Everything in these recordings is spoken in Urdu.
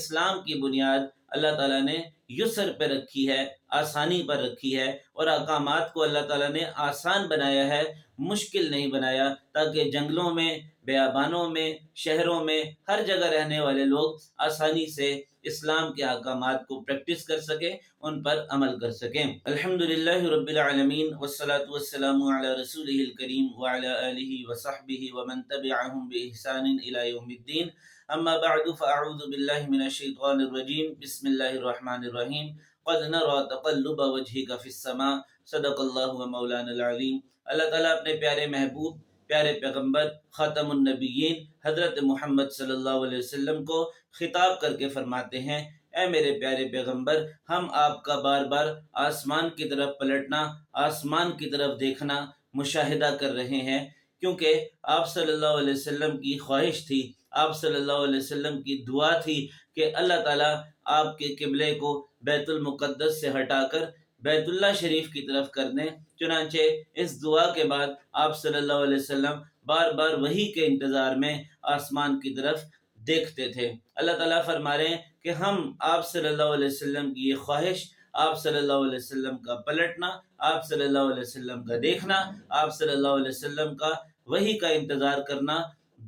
اسلام کی بنیاد اللہ تعالیٰ نے یسر پہ رکھی ہے، آسانی پر رکھی ہے، اور احکامات کو اللہ تعالیٰ نے آسان بنایا ہے، مشکل نہیں بنایا، تاکہ جنگلوں میں، بیابانوں میں، شہروں میں، ہر جگہ رہنے والے لوگ آسانی سے اسلام کے احکامات کو پریکٹس کر سکیں، ان پر عمل کر سکیں۔ الحمدللہ رب العالمین والصلاة والسلام علی رسولہ الکریم وعلی آلہ وصحبہ ومن تبعہم بإحسان الی یوم الدین، اما بعد فاعوذ باللہ من الشیطان الرجیم، بسم اللہ الرحمن الرحیم۔ قد نرى تقلب وجهك في السماء، صدق اللہ و مولانا العظیم۔ اللہ تعالیٰ اپنے پیارے محبوب، پیارے پیغمبر، خاتم النبیین حضرت محمد صلی اللہ علیہ وسلم کو خطاب کر کے فرماتے ہیں، اے میرے پیارے پیغمبر، ہم آپ کا بار بار آسمان کی طرف پلٹنا، آسمان کی طرف دیکھنا مشاہدہ کر رہے ہیں، کیونکہ آپ صلی اللہ علیہ وسلم کی خواہش تھی، آپ صلی اللہ علیہ وسلم کی دعا تھی کہ اللہ تعالیٰ آپ کے قبلے کو بیت المقدس سے ہٹا کر بیت اللہ شریف کی طرف کر دیں۔ چنانچہ اس دعا کے بعد آپ صلی اللہ علیہ وسلم بار بار وحی کے انتظار میں آسمان کی طرف دیکھتے تھے۔ اللہ تعالیٰ فرما رہے ہیں کہ ہم آپ صلی اللہ علیہ وسلم کی یہ خواہش، آپ صلی اللہ علیہ وسلم کا پلٹنا، آپ صلی اللہ علیہ وسلم کا دیکھنا، آپ صلی اللہ علیہ وسلم کا وحی کا انتظار کرنا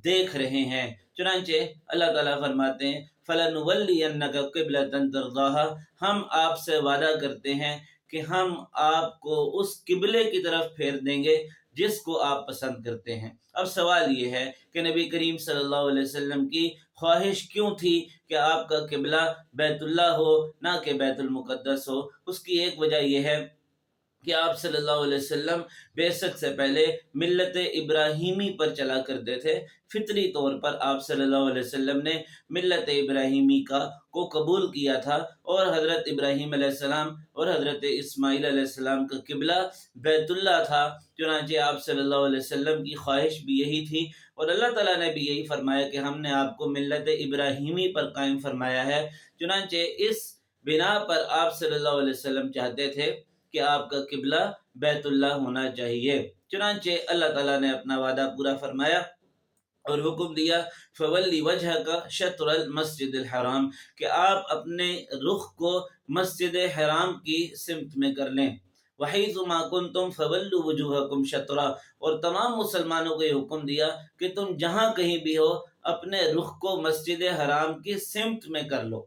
دیکھ رہے ہیں۔ چنانچہ اللہ تعالیٰ فرماتے ہیں فَلَنُوَلِّيَنَّكَ قِبْلَةً تَرْضَاهَا، ہم آپ سے وعدہ کرتے ہیں کہ ہم آپ کو اس قبلے کی طرف پھیر دیں گے جس کو آپ پسند کرتے ہیں۔ اب سوال یہ ہے کہ نبی کریم صلی اللہ علیہ وسلم کی خواہش کیوں تھی کہ آپ کا قبلہ بیت اللہ ہو، نہ کہ بیت المقدس ہو؟ اس کی ایک وجہ یہ ہے کہ آپ صلی اللہ علیہ وسلم بعثت سے پہلے ملت ابراہیمی پر چلا کرتے تھے۔ فطری طور پر آپ صلی اللہ علیہ وسلم نے ملت ابراہیمی کو قبول کیا تھا، اور حضرت ابراہیم علیہ السلام اور حضرت اسماعیل علیہ السلام کا قبلہ بیت اللہ تھا۔ چنانچہ آپ صلی اللہ علیہ وسلم کی خواہش بھی یہی تھی، اور اللہ تعالیٰ نے بھی یہی فرمایا کہ ہم نے آپ کو ملت ابراہیمی پر قائم فرمایا ہے۔ چنانچہ اس بنا پر آپ صلی اللہ علیہ وسلم چاہتے تھے کہ آپ کا قبلہ بیت اللہ ہونا چاہیے۔ چنانچہ اللہ تعالیٰ نے اپنا وعدہ پورا فرمایا اور حکم دیا فَوَلِّ وَجْهَكَ شَطْرَ الْمَسْجِدِ الْحَرَامِ، کہ آپ اپنے رخ کو مسجد حرام کی سمت میں کر لیں۔ وَحَيْثُ مَا كُنْتُمْ فَوَلُّوا وُجُوهَكُمْ شَطْرَهُ، اور تمام مسلمانوں کو یہ حکم دیا کہ تم جہاں کہیں بھی ہو اپنے رخ کو مسجد حرام کی سمت میں کر لو۔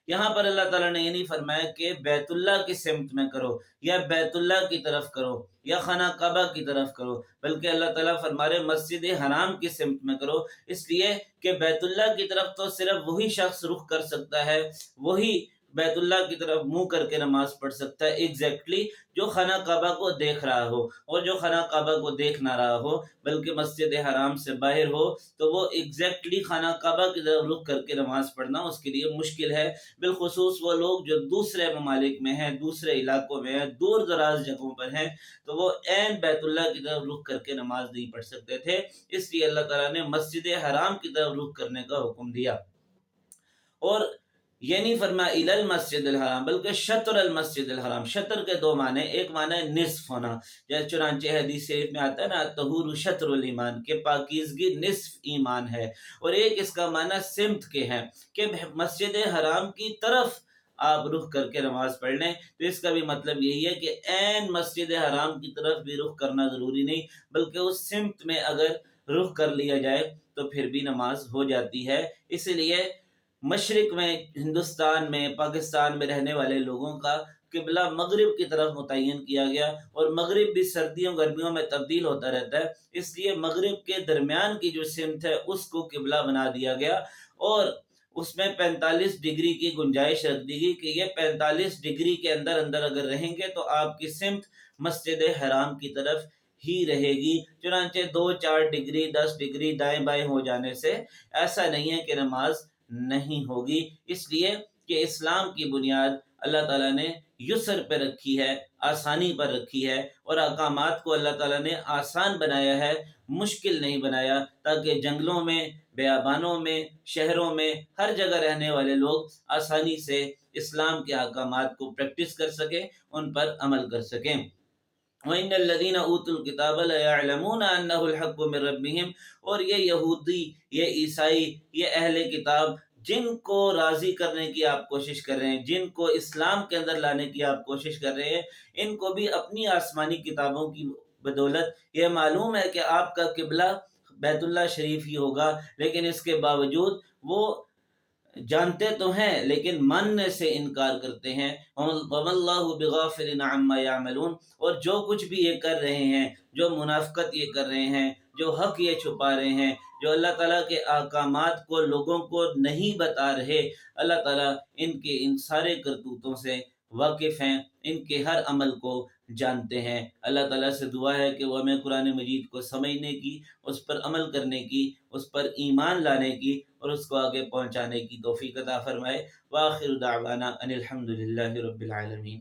یہاں پر اللہ تعالیٰ نے یہ نہیں فرمایا کہ بیت اللہ کی سمت میں کرو، یا بیت اللہ کی طرف کرو، یا خانہ کعبہ کی طرف کرو، بلکہ اللہ تعالیٰ فرما رہے مسجد حرام کی سمت میں کرو، اس لیے کہ بیت اللہ کی طرف تو صرف وہی شخص رخ کر سکتا ہے، وہی بیت اللہ کی طرف منہ کر کے نماز پڑھ سکتا ہے ایگزیکٹلی، جو خانہ کعبہ کو دیکھ رہا ہو، اور جو خانہ کعبہ کو دیکھ نہ رہا ہو بلکہ مسجد حرام سے باہر ہو، تو وہ ایگزیکٹلی خانہ کعبہ کی طرف رخ کر کے نماز پڑھنا اس کے لیے مشکل ہے، بالخصوص وہ لوگ جو دوسرے ممالک میں ہیں، دوسرے علاقوں میں ہیں، دور دراز جگہوں پر ہیں، تو وہ عین بیت اللہ کی طرف رخ کر کے نماز نہیں پڑھ سکتے تھے۔ اس لیے اللہ تعالیٰ نے مسجد حرام کی طرف رخ کرنے کا حکم دیا، اور یہ نہیں فرمایا الی المسجد الحرام بلکہ شطر المسجد الحرام۔ شطر کے دو معنی، ایک معنی ہے نصف ہونا، جیسے چنانچہ حدیث شریف میں آتا ہے نا طہور شطر الایمان، کہ پاکیزگی نصف ایمان ہے، اور ایک اس کا معنی سمت کے ہے کہ مسجد حرام کی طرف آپ رخ کر کے نماز پڑھ لیں۔ تو اس کا بھی مطلب یہی ہے کہ عین مسجد حرام کی طرف بھی رخ کرنا ضروری نہیں، بلکہ اس سمت میں اگر رخ کر لیا جائے تو پھر بھی نماز ہو جاتی ہے۔ اس لیے مشرق میں، ہندوستان میں، پاکستان میں رہنے والے لوگوں کا قبلہ مغرب کی طرف متعین کیا گیا، اور مغرب بھی سردیوں گرمیوں میں تبدیل ہوتا رہتا ہے، اس لیے مغرب کے درمیان کی جو سمت ہے اس کو قبلہ بنا دیا گیا، اور اس میں 45 ڈگری کی گنجائش رکھ دی گئی کہ یہ 45 ڈگری کے اندر اگر رہیں گے تو آپ کی سمت مسجد حرام کی طرف ہی رہے گی۔ چنانچہ 2-4 ڈگری 10 ڈگری دائیں بائیں ہو جانے سے ایسا نہیں ہے کہ نماز نہیں ہوگی، اس لیے کہ اسلام کی بنیاد اللہ تعالیٰ نے یسر پہ رکھی ہے، آسانی پر رکھی ہے، اور احکامات کو اللہ تعالیٰ نے آسان بنایا ہے، مشکل نہیں بنایا، تاکہ جنگلوں میں، بیابانوں میں، شہروں میں، ہر جگہ رہنے والے لوگ آسانی سے اسلام کے احکامات کو پریکٹس کر سکیں، ان پر عمل کر سکیں۔ وَإِنَّ الَّذِينَ أُوتُوا الْكِتَابَ لَيَعْلَمُونَ أَنَّهُ الْحَقُّ مِنْ رَبِّهِمْ، اور یہ یہودی، یہ عیسائی، یہ اہل کتاب جن کو راضی کرنے کی آپ کوشش کر رہے ہیں، جن کو اسلام کے اندر لانے کی آپ کوشش کر رہے ہیں، ان کو بھی اپنی آسمانی کتابوں کی بدولت یہ معلوم ہے کہ آپ کا قبلہ بیت اللہ شریف ہی ہوگا، لیکن اس کے باوجود وہ جانتے تو ہیں لیکن ماننے سے انکار کرتے ہیں۔ وَمَا اللَّهُ بِغَافِلٍ عَمَّا يَعْمَلُونَ، اور جو کچھ بھی یہ کر رہے ہیں، جو منافقت یہ کر رہے ہیں، جو حق یہ چھپا رہے ہیں، جو اللہ تعالیٰ کے احکامات کو لوگوں کو نہیں بتا رہے، اللہ تعالیٰ ان کے ان سارے کرتوتوں سے واقف ہیں، ان کے ہر عمل کو جانتے ہیں۔ اللہ تعالیٰ سے دعا ہے کہ وہ ہمیں قرآن مجید کو سمجھنے کی، اس پر عمل کرنے کی، اس پر ایمان لانے کی اور اس کو آگے پہنچانے کی توفیق عطا فرمائے۔ وآخر دعوانا ان الحمد للہ رب العالمین۔